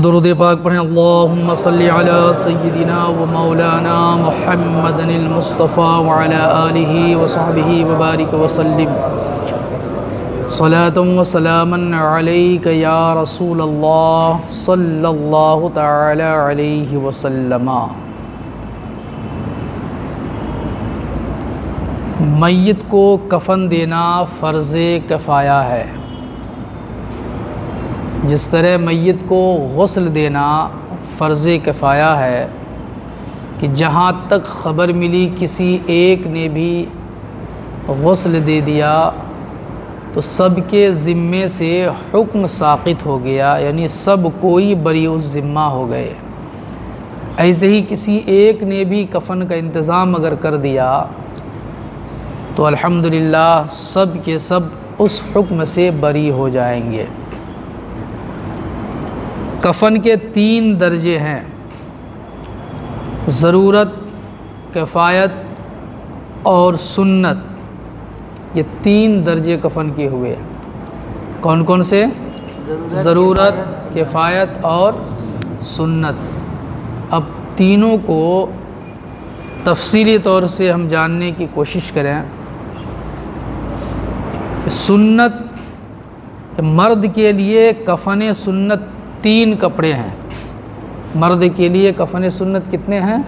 درود پاک پڑھیں۔ اللہم صلی علی سیدنا و مولانا محمد المصطفیٰ وعلی آلہ وصحبہ وبارک وسلم۔ صلاۃ و سلاما علیک یا رسول اللہ صلی اللہ تعالی علیہ وسلم۔ میت کو کفن دینا فرض کفایہ ہے۔ جس طرح میت کو غسل دینا فرض کفایہ ہے کہ جہاں تک خبر ملی کسی ایک نے بھی غسل دے دیا تو سب کے ذمے سے حکم ساقط ہو گیا، یعنی سب کوئی بری الذمہ ہو گئے۔ ایسے ہی کسی ایک نے بھی کفن کا انتظام اگر کر دیا تو الحمدللہ سب کے سب اس حکم سے بری ہو جائیں گے۔ کفن کے 3 درجے ہیں: ضرورت، کفایت اور سنت۔ یہ 3 درجے کفن کے ہوئے۔ کون کون سے؟ ضرورت، کفایت اور سنت۔ اب تینوں کو تفصیلی طور سے ہم جاننے کی کوشش کریں۔ سنت، مرد کے لیے کفن سنت 3 کپڑے ہیں۔ مرد کے لیے کفن سنت کتنے ہیں؟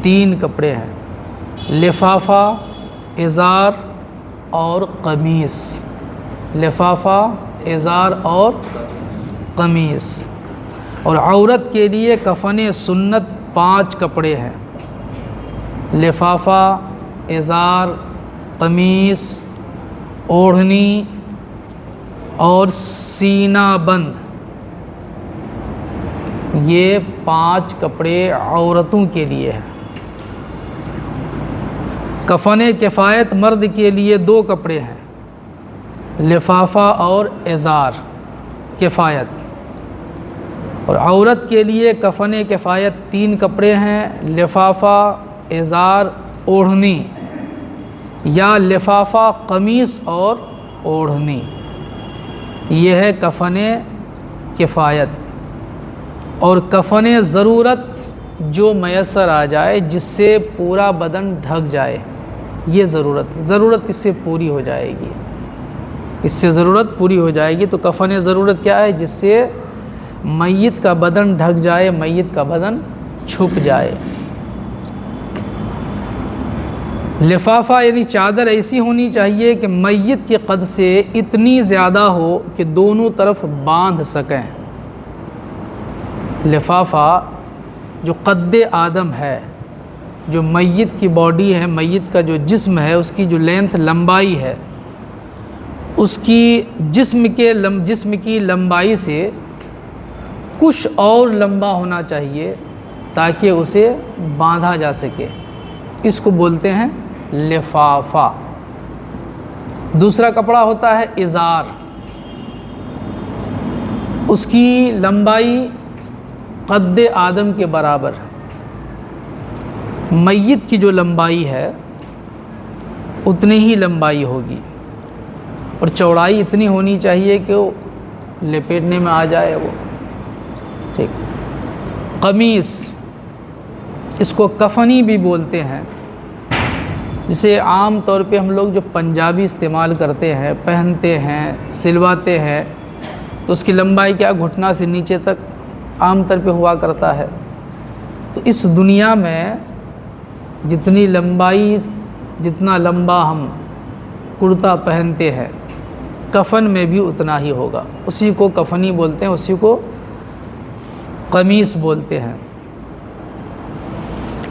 3 کپڑے ہیں: لفافہ، ازار اور قمیص۔ لفافہ، ازار اور قمیص۔ اور عورت کے لیے کفن سنت 5 کپڑے ہیں: لفافہ، ازار، قمیص، اوڑھنی اور سینہ بند۔ یہ 5 کپڑے عورتوں کے لیے ہیں۔ کفن کفایت مرد کے لیے 2 کپڑے ہیں: لفافہ اور ازار کفایت۔ اور عورت کے لیے کفن کفایت 3 کپڑے ہیں: لفافہ، ازار، اوڑھنی، یا لفافہ، قمیص اور اوڑھنی۔ یہ ہے کفن کفایت۔ اور کفن ضرورت جو میسر آ جائے، جس سے پورا بدن ڈھک جائے، یہ ضرورت اس سے پوری ہو جائے گی۔ اس سے ضرورت پوری ہو جائے گی۔ تو کفن ضرورت کیا ہے؟ جس سے میت کا بدن ڈھک جائے، میت کا بدن چھپ جائے۔ لفافہ یعنی چادر ایسی ہونی چاہیے کہ میت کے قد سے اتنی زیادہ ہو کہ دونوں طرف باندھ سکیں۔ لفافہ جو قد آدم ہے، جو میت کی باڈی ہے، میت کا جو جسم ہے، اس کی جو لینتھ لمبائی ہے، اس کی جسم کی لمبائی سے کچھ اور لمبا ہونا چاہیے تاکہ اسے باندھا جا سکے۔ اس کو بولتے ہیں لفافہ۔ دوسرا کپڑا ہوتا ہے ازار۔ اس کی لمبائی قد آدم کے برابر ہے۔ میت کی جو لمبائی ہے اتنی ہی لمبائی ہوگی، اور چوڑائی اتنی ہونی چاہیے کہ وہ لپیٹنے میں آ جائے وہ۔ ٹھیک۔ قمیص، اس کو کفنی بھی بولتے ہیں، جسے عام طور پہ ہم لوگ جو پنجابی استعمال کرتے ہیں، پہنتے ہیں، سلواتے ہیں، تو اس کی لمبائی کیا گھٹنا سے نیچے تک عام طور پہ ہوا کرتا ہے۔ تو اس دنیا میں جتنا لمبا ہم کرتا پہنتے ہیں، کفن میں بھی اتنا ہی ہوگا۔ اسی کو کفنی بولتے ہیں، اسی کو قمیص بولتے ہیں۔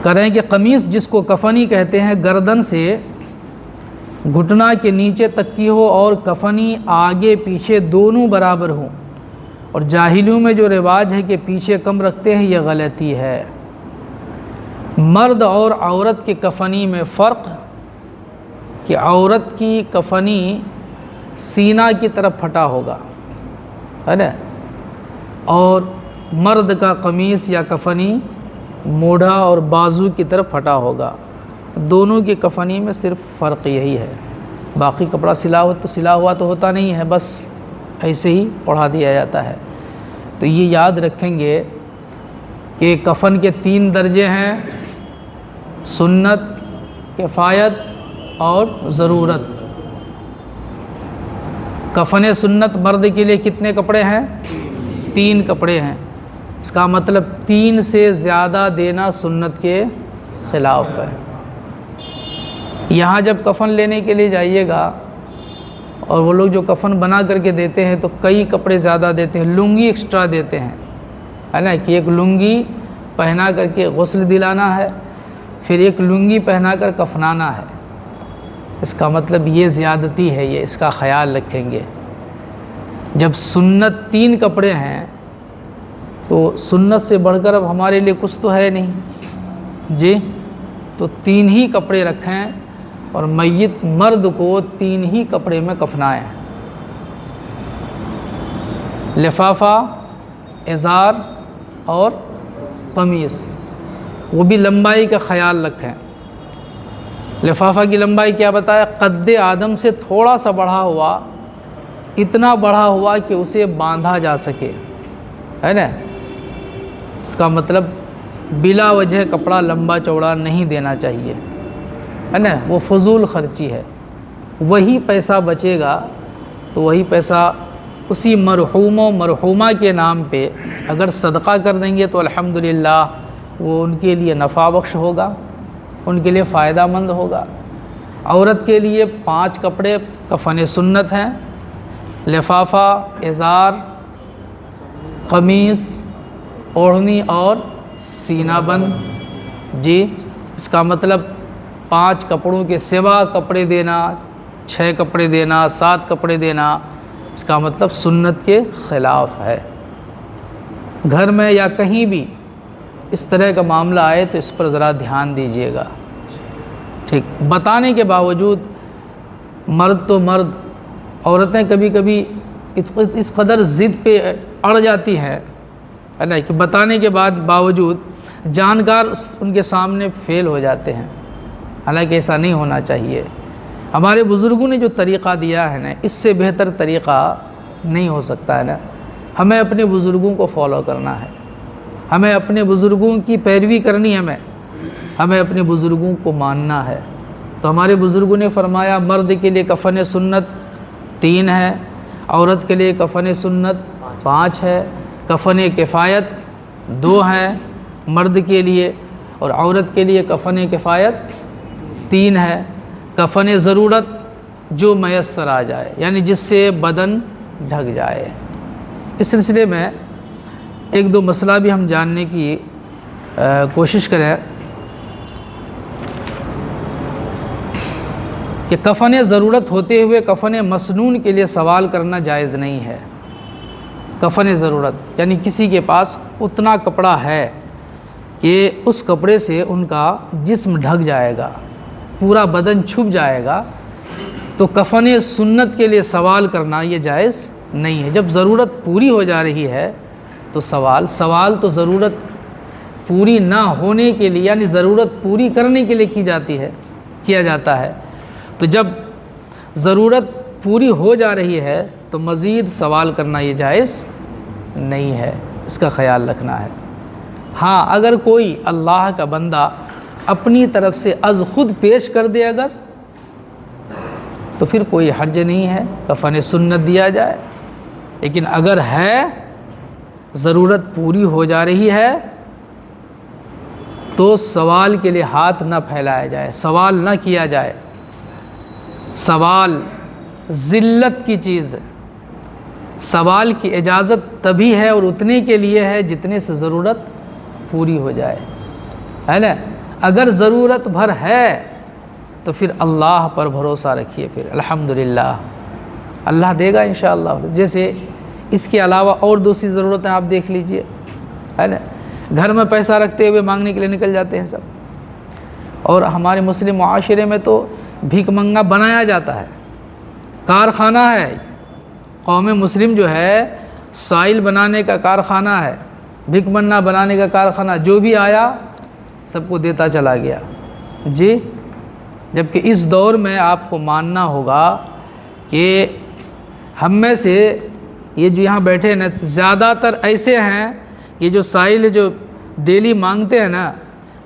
کریں کہ قمیص جس کو کفنی کہتے ہیں، گردن سے گھٹنا کے نیچے تک کی ہو اور کفنی آگے پیچھے دونوں برابر ہوں۔ اور جاہلیوں میں جو رواج ہے کہ پیچھے کم رکھتے ہیں، یہ غلطی ہے۔ مرد اور عورت کے کفنی میں فرق کہ عورت کی کفنی سینہ کی طرف پھٹا ہوگا، ہے نا، اور مرد کا قمیص یا کفنی موڈھا اور بازو کی طرف پھٹا ہوگا۔ دونوں کی کفنی میں صرف فرق یہی ہے۔ باقی کپڑا سلا ہوا تو ہوتا نہیں ہے، بس ایسے ہی اوڑھا دیا جاتا ہے۔ تو یہ یاد رکھیں گے کہ کفن کے 3 درجے ہیں: سنت، کفایت اور ضرورت۔ کفن سنت مرد کے لیے کتنے کپڑے ہیں؟ 3 کپڑے ہیں۔ اس کا مطلب 3 سے زیادہ دینا سنت کے خلاف ہے۔ یہاں جب کفن لینے کے لیے جائیے گا اور وہ لوگ جو کفن بنا کر کے دیتے ہیں تو کئی کپڑے زیادہ دیتے ہیں، لنگی ایکسٹرا دیتے ہیں، ہے نا، کہ ایک لنگی پہنا کر کے غسل دلانا ہے، پھر ایک لنگی پہنا کر کفنانا ہے۔ اس کا مطلب یہ زیادتی ہے، یہ اس کا خیال رکھیں گے۔ جب سنت 3 کپڑے ہیں تو سنت سے بڑھ کر اب ہمارے لیے کچھ تو ہے نہیں جی، تو 3 ہی کپڑے رکھیں اور میت مرد کو 3 ہی کپڑے میں کفنائیں: لفافہ، ازار اور قمیص۔ وہ بھی لمبائی کا خیال رکھیں۔ لفافہ کی لمبائی کیا بتایا؟ قد آدم سے تھوڑا سا بڑھا ہوا، اتنا بڑھا ہوا کہ اسے باندھا جا سکے، ہے نا۔ اس کا مطلب بلا وجہ کپڑا لمبا چوڑا نہیں دینا چاہیے، ہے نا، وہ فضول خرچی ہے۔ وہی پیسہ بچے گا تو وہی پیسہ اسی مرحوم و مرحومہ کے نام پہ اگر صدقہ کر دیں گے تو الحمدللہ وہ ان کے لیے نفع بخش ہوگا، ان کے لیے فائدہ مند ہوگا۔ عورت کے لیے 5 کپڑے کفن سنت ہیں: لفافہ، ازار، قمیص، اوڑھنی اور سینہ بند۔ جی، اس کا مطلب 5 کپڑوں کے سوا کپڑے دینا، 6 کپڑے دینا، 7 کپڑے دینا، اس کا مطلب سنت کے خلاف ہے۔ گھر میں یا کہیں بھی اس طرح کا معاملہ آئے تو اس پر ذرا دھیان دیجیے گا، ٹھیک۔ بتانے کے باوجود مرد تو مرد، عورتیں کبھی کبھی اس قدر ضد پہ اڑ جاتی ہیں، ہے نا، کہ بتانے کے باوجود جانکار ان کے سامنے فیل ہو جاتے ہیں، حالانکہ ایسا نہیں ہونا چاہیے۔ ہمارے بزرگوں نے جو طریقہ دیا ہے نا، اس سے بہتر طریقہ نہیں ہو سکتا ہے نا۔ ہمیں اپنے بزرگوں کو فالو کرنا ہے، ہمیں اپنے بزرگوں کی پیروی کرنی ہے، ہمیں اپنے بزرگوں کو ماننا ہے۔ تو ہمارے بزرگوں نے فرمایا مرد کے لیے کفن سنت 3 ہے، عورت کے لیے کفن سنت 5 ہے، کفن کفایت 2 ہیں مرد کے لیے اور عورت کے لیے کفن کفایت 3 ہے۔ کفن ضرورت جو میسر آ جائے، یعنی جس سے بدن ڈھک جائے۔ اس سلسلے میں 1-2 مسئلہ بھی ہم جاننے کی کوشش کریں کہ کفن ضرورت ہوتے ہوئے کفن مسنون کے لیے سوال کرنا جائز نہیں ہے۔ کفن ضرورت یعنی کسی کے پاس اتنا کپڑا ہے کہ اس کپڑے سے ان کا جسم ڈھک جائے گا، پورا بدن چھپ جائے گا، تو کفن سنت کے لیے سوال کرنا یہ جائز نہیں ہے۔ جب ضرورت پوری ہو جا رہی ہے تو سوال تو ضرورت پوری نہ ہونے کے لیے، یعنی ضرورت پوری کرنے کے لیے کیا جاتا ہے۔ تو جب ضرورت پوری ہو جا رہی ہے تو مزید سوال کرنا یہ جائز نہیں ہے، اس کا خیال رکھنا ہے۔ ہاں، اگر کوئی اللہ کا بندہ اپنی طرف سے از خود پیش کر دے اگر، تو پھر کوئی حرج نہیں ہے، کفن سنت دیا جائے۔ لیکن اگر ہے، ضرورت پوری ہو جا رہی ہے، تو سوال کے لیے ہاتھ نہ پھیلایا جائے، سوال نہ کیا جائے۔ سوال ذلت کی چیز ہے، سوال کی اجازت تبھی ہے اور اتنے کے لیے ہے جتنے سے ضرورت پوری ہو جائے، ہے نا۔ اگر ضرورت بھر ہے تو پھر اللہ پر بھروسہ رکھیے، پھر الحمدللہ اللہ دے گا انشاءاللہ۔ جیسے اس کے علاوہ اور دوسری ضرورتیں آپ دیکھ لیجئے، ہے نا، گھر میں پیسہ رکھتے ہوئے مانگنے کے لیے نکل جاتے ہیں سب، اور ہمارے مسلم معاشرے میں تو بھیک منگا بنایا جاتا ہے، کارخانہ ہے۔ قوم مسلم جو ہے سائل بنانے کا کارخانہ ہے، بھیک منگا بنانے کا کارخانہ، جو بھی آیا سب کو دیتا چلا گیا جی۔ جبکہ اس دور میں آپ کو ماننا ہوگا کہ ہم میں سے یہ جو یہاں بیٹھے ہیں نا زیادہ تر ایسے ہیں کہ جو سائل جو ڈیلی مانگتے ہیں نا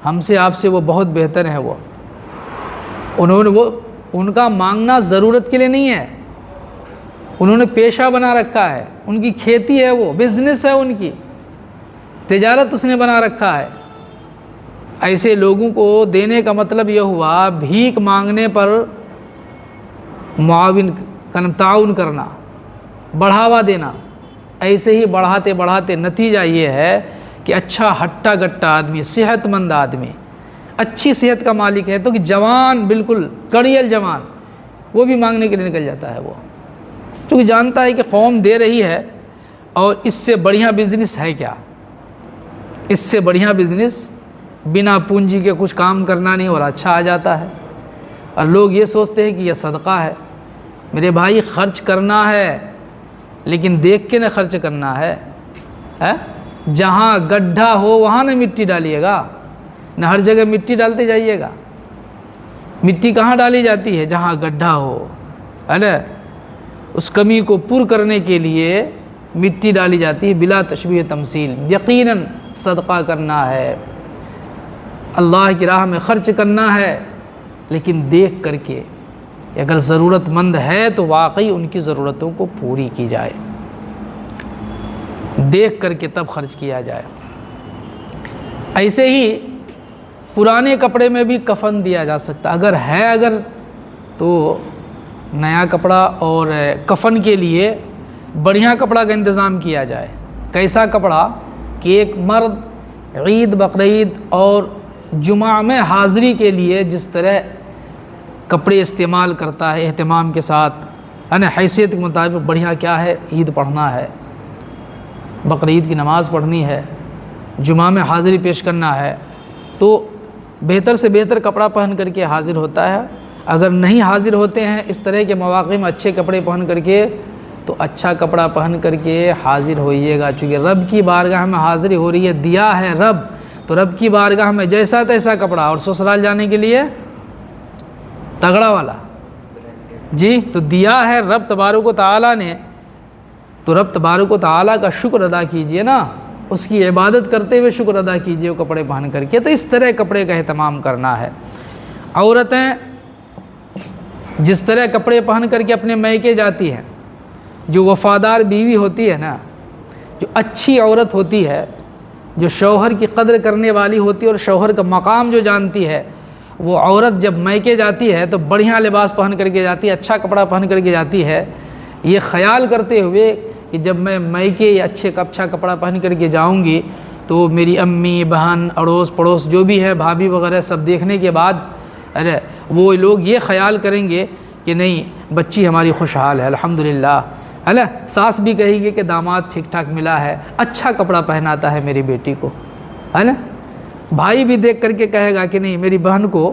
ہم سے آپ سے وہ بہت بہتر ہیں. وہ ان کا مانگنا ضرورت کے لیے نہیں ہے, انہوں نے پیشہ بنا رکھا ہے, ان کی کھیتی ہے, وہ بزنس ہے, ان کی تجارت اس نے بنا رکھا ہے. ایسے لوگوں کو دینے کا مطلب یہ ہوا بھیک مانگنے پر تعاون کرنا, بڑھاوا دینا. ایسے ہی بڑھاتے بڑھاتے نتیجہ یہ ہے کہ اچھا ہٹا گٹا آدمی, صحت مند آدمی, اچھی صحت کا مالک ہے تو کہ جوان, بالکل کڑیل جوان, وہ بھی مانگنے کے لیے نکل جاتا ہے. وہ کیونکہ جانتا ہے کہ قوم دے رہی ہے اور اس سے بڑھیا بزنس ہے کیا, اس سے بڑھیا بزنس بنا پونجی کے کچھ کام کرنا نہیں اور اچھا آ جاتا ہے. اور لوگ یہ سوچتے ہیں کہ یہ صدقہ ہے. میرے بھائی خرچ کرنا ہے لیکن دیکھ کے نہ خرچ کرنا ہے. جہاں گڈھا ہو وہاں نہ مٹی ڈالیے گا, نہ ہر جگہ مٹی ڈالتے جائیے گا. مٹی کہاں ڈالی جاتی ہے؟ جہاں گڈھا ہو, ہے نا. اس کمی کو پر کرنے کے لیے مٹی ڈالی جاتی ہے بلا تشبیہ تمثیل. یقیناً صدقہ کرنا ہے, اللہ کی راہ میں خرچ کرنا ہے, لیکن دیکھ کر کے. اگر ضرورت مند ہے تو واقعی ان کی ضرورتوں کو پوری کی جائے, دیکھ کر کے تب خرچ کیا جائے. ایسے ہی پرانے کپڑے میں بھی کفن دیا جا سکتا اگر تو نیا کپڑا, اور کفن کے لیے بڑھیا کپڑا کا انتظام کیا جائے. کیسا کپڑا کہ ایک مرد عید بقرعید اور جمعہ میں حاضری کے لیے جس طرح کپڑے استعمال کرتا ہے اہتمام کے ساتھ, ہے نا, حیثیت کے مطابق. بڑھیا کیا ہے؟ عید پڑھنا ہے, بقرعید کی نماز پڑھنی ہے, جمعہ میں حاضری پیش کرنا ہے, تو بہتر سے بہتر کپڑا پہن کر کے حاضر ہوتا ہے. اگر نہیں حاضر ہوتے ہیں اس طرح کے مواقع میں اچھے کپڑے پہن کر کے, تو اچھا کپڑا پہن کر کے حاضر ہوئیے گا. چونکہ رب کی بارگاہ میں حاضری ہو رہی ہے, دیا ہے رب, تو رب کی بارگاہ میں جیسا تیسا کپڑا, اور سسرال جانے کے لیے تگڑا والا. جی, تو دیا ہے رب تبارک و تعالیٰ نے, تو رب تبارک و تعالیٰ کا شکر ادا کیجئے نا, اس کی عبادت کرتے ہوئے شکر ادا کیجئے وہ کپڑے پہن کر کے. تو اس طرح کپڑے کا اہتمام کرنا ہے. عورتیں جس طرح کپڑے پہن کر کے اپنے میکے جاتی ہیں, جو وفادار بیوی ہوتی ہے نا, جو اچھی عورت ہوتی ہے, جو شوہر کی قدر کرنے والی ہوتی ہے اور شوہر کا مقام جو جانتی ہے, وہ عورت جب میکے جاتی ہے تو بڑھیا لباس پہن کر کے جاتی ہے, اچھا کپڑا پہن کر کے جاتی ہے, یہ خیال کرتے ہوئے کہ جب میں میکے یا اچھا کپڑا پہن کر کے جاؤں گی تو میری امی, بہن, اڑوس پڑوس جو بھی ہے, بھابھی وغیرہ, سب دیکھنے کے بعد وہ لوگ یہ خیال کریں گے کہ نہیں بچی ہماری خوشحال ہے, الحمدللہ, ہے نا. ساس بھی کہے گی کہ داماد ٹھیک ٹھاک ملا ہے, اچھا کپڑا پہناتا ہے میری بیٹی کو, ہے نا. بھائی بھی دیکھ کر کے کہے گا کہ نہیں میری بہن کو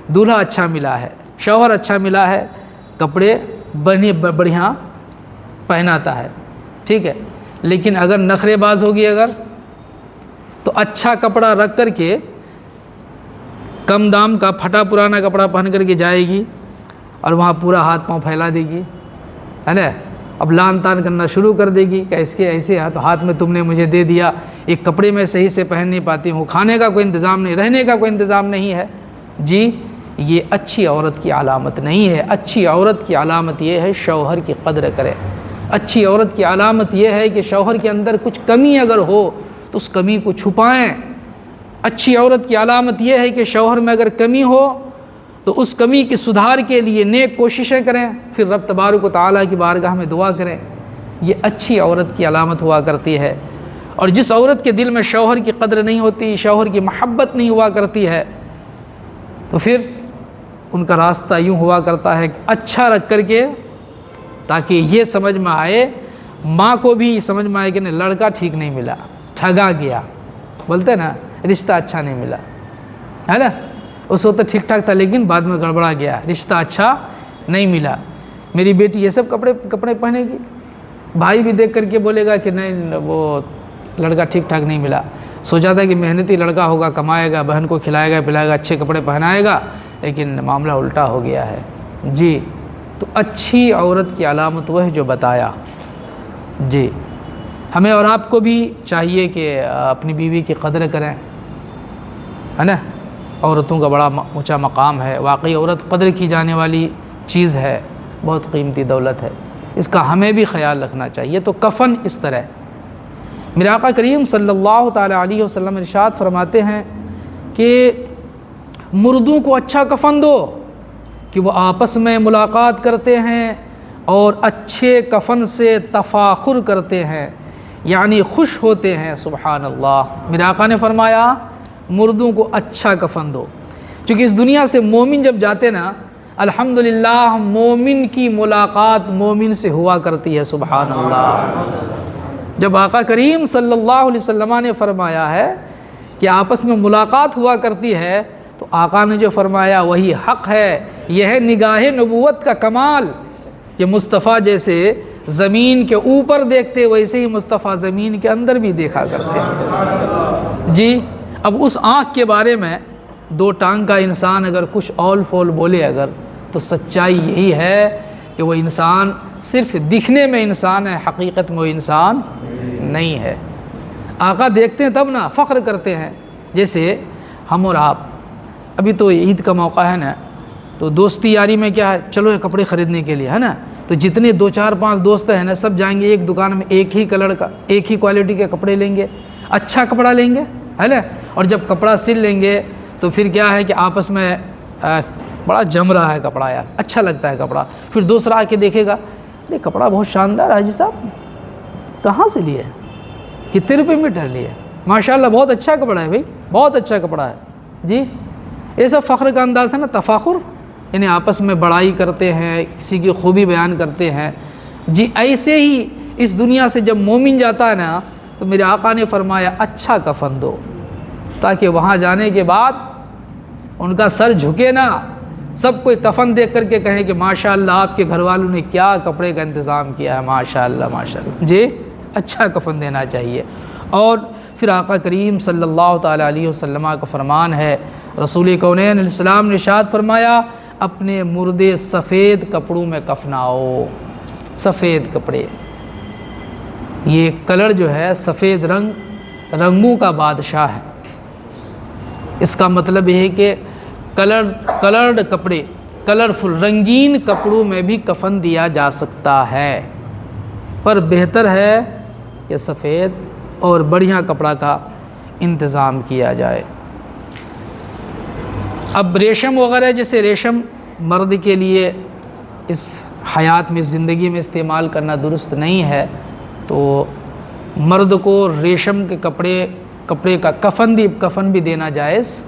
دولہا اچھا ملا ہے, شوہر اچھا ملا ہے, کپڑے بڑھیا پہناتا ہے, ٹھیک ہے. لیکن اگر نخرے باز ہوگی تو اچھا کپڑا رکھ کر کے کم دام کا پھٹا پرانا کپڑا پہن کر کے جائے گی اور وہاں پورا ہاتھ پاؤں پھیلا دے گی, ہے نا. اب لان تان کرنا شروع کر دے گی کہ اس کے ایسے تو ہاتھ میں تم نے مجھے دے دیا, ایک کپڑے میں صحیح سے پہن نہیں پاتی ہوں, کھانے کا کوئی انتظام نہیں, رہنے کا کوئی انتظام نہیں ہے. جی, یہ اچھی عورت کی علامت نہیں ہے. اچھی عورت کی علامت یہ ہے شوہر کی قدر کرے. اچھی عورت کی علامت یہ ہے کہ شوہر کے اندر کچھ کمی اگر ہو تو اس کمی کو چھپائیں. اچھی عورت کی علامت یہ ہے کہ شوہر میں اگر کمی ہو تو اس کمی کی سدھار کے لیے نیک کوششیں کریں, پھر رب تبارک و تعالیٰ کی بارگاہ میں دعا کریں. یہ اچھی عورت کی علامت ہوا کرتی ہے. اور جس عورت کے دل میں شوہر کی قدر نہیں ہوتی, شوہر کی محبت نہیں ہوا کرتی ہے, تو پھر ان کا راستہ یوں ہوا کرتا ہے کہ اچھا رکھ کر کے, تاکہ یہ سمجھ میں آئے, ماں کو بھی سمجھ میں آئے کہ نہیں لڑکا ٹھیک نہیں ملا, ٹھگا گیا, بولتے نا رشتہ اچھا نہیں ملا, ہے نا. اس وقت ٹھیک ٹھاک تھا لیکن بعد میں گڑبڑا گیا, رشتہ اچھا نہیں ملا. میری بیٹی یہ سب کپڑے پہنے گی, بھائی بھی دیکھ کر کے بولے گا کہ نہیں وہ لڑکا ٹھیک ٹھاک نہیں ملا. سوچا تھا کہ محنتی لڑکا ہوگا, کمائے گا, بہن کو کھلائے گا پلائے گا, اچھے کپڑے پہنائے گا, لیکن معاملہ الٹا ہو گیا ہے. جی, تو اچھی عورت کی علامت وہ ہے جو بتایا, جی ہمیں اور آپ کو بھی چاہیے کہ اپنی بیوی کی قدر کریں، ہے نا. عورتوں کا بڑا اونچا مقام ہے، واقعی عورت قدر کی جانے والی چیز ہے، بہت قیمتی دولت ہے، اس کا ہمیں بھی خیال رکھنا چاہیے. تو کفن اس طرح میرے آقا کریم صلی اللہ تعالی علیہ وسلم ارشاد فرماتے ہیں کہ مردوں کو اچھا کفن دو کہ وہ آپس میں ملاقات کرتے ہیں اور اچھے کفن سے تفاخر کرتے ہیں، یعنی خوش ہوتے ہیں. سبحان اللہ. میرے آقا نے فرمایا مردوں کو اچھا کفن دو، کیونکہ اس دنیا سے مومن جب جاتے نا، الحمدللہ مومن کی ملاقات مومن سے ہوا کرتی ہے. سبحان اللہ. جب آقا کریم صلی اللہ علیہ وسلم نے فرمایا ہے کہ آپس میں ملاقات ہوا کرتی ہے، تو آقا نے جو فرمایا وہی حق ہے. یہ ہے نگاہ نبوت کا کمال کہ مصطفیٰ جیسے زمین کے اوپر دیکھتے ویسے ہی مصطفیٰ زمین کے اندر بھی دیکھا کرتے ہیں. جی اب اس آنکھ کے بارے میں دو ٹانگ کا انسان اگر کچھ اول فول بولے اگر، تو سچائی یہی ہے کہ وہ انسان صرف دکھنے میں انسان ہے، حقیقت میں وہ انسان نہیں ہے. آقا دیکھتے ہیں تب نا فخر کرتے ہیں. جیسے ہم اور آپ ابھی تو عید کا موقع ہے نا، تو دوستی یاری میں کیا ہے، چلو یہ کپڑے خریدنے کے لیے، ہے نا. تو جتنے 2 4 5 دوست ہیں نا، سب جائیں گے ایک دکان میں، ایک ہی کلر کا ایک ہی کوالٹی کے کپڑے لیں گے، اچھا کپڑا لیں گے، ہے نا. اور جب کپڑا سل لیں گے تو پھر کیا ہے کہ آپس میں بڑا جم رہا ہے کپڑا، یار اچھا لگتا ہے کپڑا. پھر دوسرا آ کے دیکھے گا، ارے کپڑا بہت شاندار ہے حاجی صاحب، کہاں سے لیے، کتنے روپے میٹر لیے، ماشاءاللہ بہت اچھا کپڑا ہے بھائی، بہت اچھا کپڑا ہے. جی یہ سب فخر کا انداز ہے نا، تفاخر، یعنی آپس میں بڑائی کرتے ہیں، کسی کی خوبی بیان کرتے ہیں. جی ایسے ہی اس دنیا سے جب مومن جاتا ہے نا، تو میرے آقا نے فرمایا اچھا کفن دو، تاکہ وہاں جانے کے بعد ان کا سر جھکے نا، سب کوئی کفن دیکھ کر کے کہیں کہ ماشاءاللہ آپ کے گھر والوں نے کیا کپڑے کا انتظام کیا ہے، ماشاءاللہ ماشاءاللہ. جی اچھا کفن دینا چاہیے. اور پھر آقا کریم صلی اللہ تعالی علیہ وسلم کا فرمان ہے، رسول کونین علیہ السلام نے ارشاد فرمایا اپنے مردے سفید کپڑوں میں کفناؤ. سفید کپڑے، یہ کلر جو ہے سفید رنگوں کا بادشاہ ہے. اس کا مطلب یہ ہے کہ کلرڈ کپڑے، کلرفل رنگین کپڑوں میں بھی کفن دیا جا سکتا ہے، پر بہتر ہے کہ سفید اور بڑھیا کپڑا کا انتظام کیا جائے. اب ریشم وغیرہ، جیسے ریشم مرد کے لیے اس حیات میں زندگی میں استعمال کرنا درست نہیں ہے، تو مرد کو ریشم کے کپڑے کا کفن بھی دینا جائز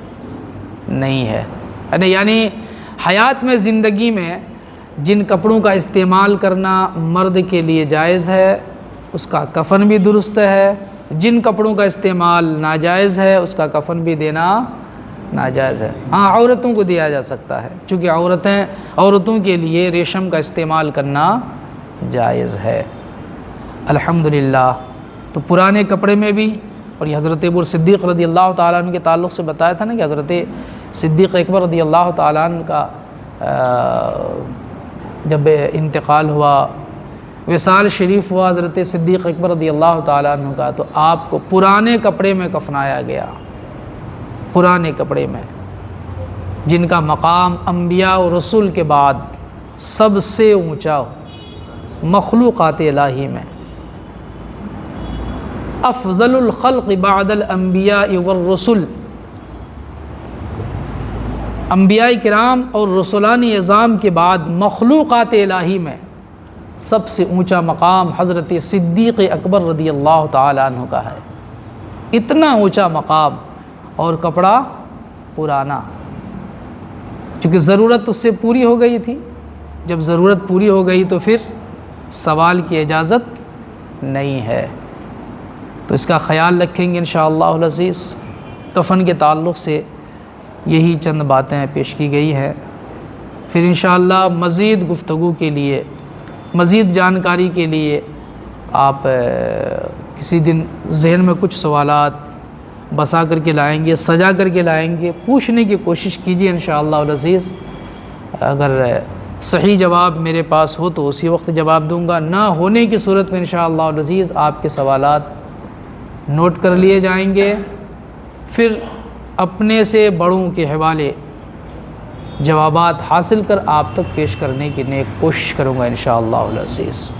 نہیں ہے. یعنی حیات میں زندگی میں جن کپڑوں کا استعمال کرنا مرد کے لیے جائز ہے اس کا کفن بھی درست ہے، جن کپڑوں کا استعمال ناجائز ہے اس کا کفن بھی دینا ناجائز ہے. ہاں عورتوں کو دیا جا سکتا ہے، چونکہ عورتوں کے لیے ریشم کا استعمال کرنا جائز ہے. الحمدللہ. تو پرانے کپڑے میں بھی، اور یہ حضرت ابو صدیق رضی اللہ تعالیٰ عنہ کے تعلق سے بتایا تھا نا کہ حضرت صدیق اکبر رضی اللہ تعالیٰ عنہ کا جب انتقال ہوا، وصال شریف ہوا حضرت صدیق اکبر رضی اللہ تعالیٰ عنہ کا، تو آپ کو پرانے کپڑے میں کفنایا گیا. پرانے کپڑے میں، جن کا مقام انبیاء و رسول کے بعد سب سے اونچا مخلوقات الہی میں، افضل الخلق بعد الانبیاء والرسل، انبیاء کرام اور رسولان اعظام کے بعد مخلوقات الہی میں سب سے اونچا مقام حضرت صدیق اکبر رضی اللہ تعالیٰ عنہ کا ہے. اتنا اونچا مقام، اور کپڑا پرانا، چونکہ ضرورت اس سے پوری ہو گئی تھی. جب ضرورت پوری ہو گئی تو پھر سوال کی اجازت نہیں ہے. تو اس کا خیال رکھیں گے انشاءاللہ العزیز. کفن کے تعلق سے یہی چند باتیں پیش کی گئی ہیں. پھر انشاءاللہ مزید گفتگو کے لیے، مزید جانکاری کے لیے آپ کسی دن ذہن میں کچھ سوالات بسا کر کے لائیں گے، سجا کر کے لائیں گے، پوچھنے کی کوشش کیجیے انشاءاللہ العزیز. اگر صحیح جواب میرے پاس ہو تو اسی وقت جواب دوں گا، نہ ہونے کی صورت میں انشاءاللہ العزیز آپ کے سوالات نوٹ کر لیے جائیں گے، پھر اپنے سے بڑوں کے حوالے جوابات حاصل کر آپ تک پیش کرنے کی نیک کوشش کروں گا انشاءاللہ العزیز۔